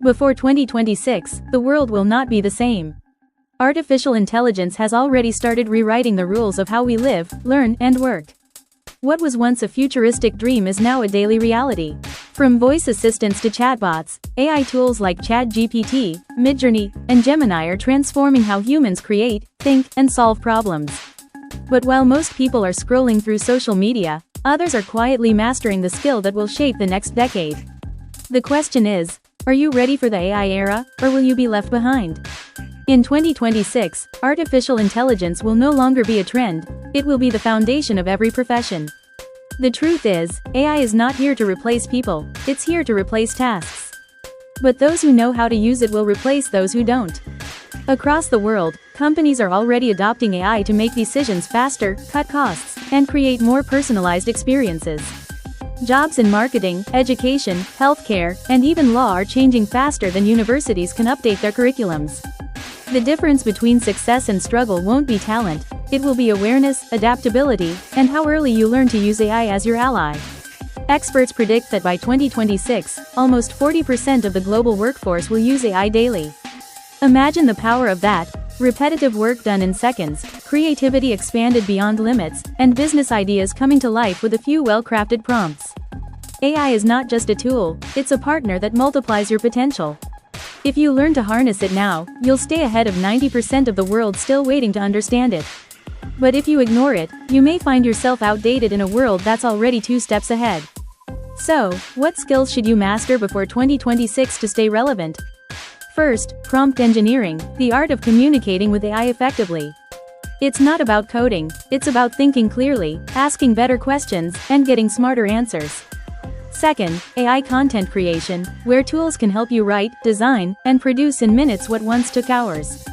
Before 2026, the world will not be the same. Artificial intelligence has already started rewriting the rules of how we live, learn, and work. What was once a futuristic dream is now a daily reality. From voice assistants to chatbots, AI tools like chatgpt, Midjourney, and Gemini are transforming how humans create, think, and solve problems. But while most people are scrolling through social media, others are quietly mastering the skill that will shape the next decade. The question is, are you ready for the AI era, or will you be left behind? In 2026, artificial intelligence will no longer be a trend, it will be the foundation of every profession. The truth is, AI is not here to replace people, it's here to replace tasks. But those who know how to use it will replace those who don't. Across the world, companies are already adopting AI to make decisions faster, cut costs, and create more personalized experiences. Jobs in marketing, education, healthcare, and even law are changing faster than universities can update their curriculums. The difference between success and struggle won't be talent, it will be awareness, adaptability, and how early you learn to use AI as your ally. Experts predict that by 2026, almost 40% of the global workforce will use AI daily. Imagine the power of that: repetitive work done in seconds, creativity expanded beyond limits, and business ideas coming to life with a few well-crafted prompts. AI is not just a tool, it's a partner that multiplies your potential. If you learn to harness it now, you'll stay ahead of 90% of the world still waiting to understand it. But if you ignore it, you may find yourself outdated in a world that's already 2 steps ahead. So, what skills should you master before 2026 to stay relevant? First, prompt engineering, the art of communicating with AI effectively. It's not about coding, it's about thinking clearly, asking better questions, and getting smarter answers. Second, AI content creation, where tools can help you write, design, and produce in minutes what once took hours.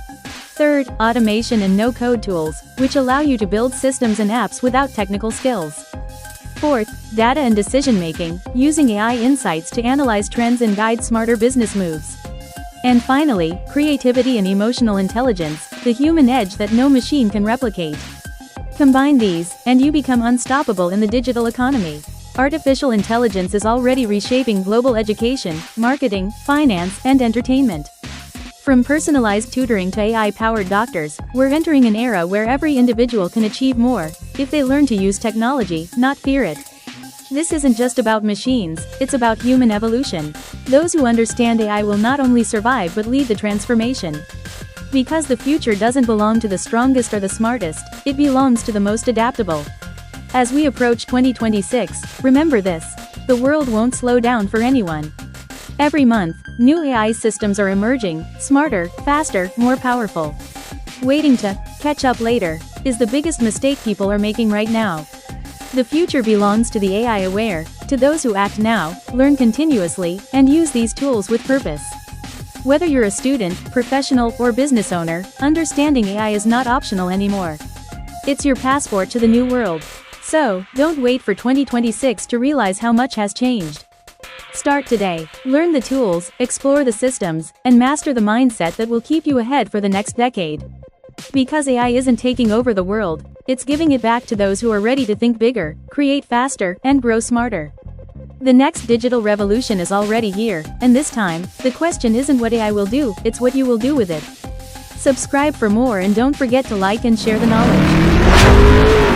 Third, automation and no-code tools, which allow you to build systems and apps without technical skills. Fourth, data and decision-making, using AI insights to analyze trends and guide smarter business moves. And finally, creativity and emotional intelligence, the human edge that no machine can replicate. Combine these, and you become unstoppable in the digital economy. Artificial intelligence is already reshaping global education, marketing, finance, and entertainment. From personalized tutoring to AI-powered doctors, we're entering an era where every individual can achieve more, if they learn to use technology, not fear it. This isn't just about machines, it's about human evolution. Those who understand AI will not only survive but lead the transformation. Because the future doesn't belong to the strongest or the smartest, it belongs to the most adaptable. As we approach 2026, remember this: the world won't slow down for anyone. Every month, new AI systems are emerging, smarter, faster, more powerful. Waiting to catch up later is the biggest mistake people are making right now. The future belongs to the AI aware, to those who act now, learn continuously, and use these tools with purpose. Whether you're a student, professional, or business owner, understanding AI is not optional anymore. It's your passport to the new world. So, don't wait for 2026 to realize how much has changed. Start today, learn the tools, explore the systems, and master the mindset that will keep you ahead for the next decade. Because AI isn't taking over the world, it's giving it back to those who are ready to think bigger, create faster, and grow smarter. The next digital revolution is already here, and this time, the question isn't what AI will do, it's what you will do with it. Subscribe for more and don't forget to like and share the knowledge.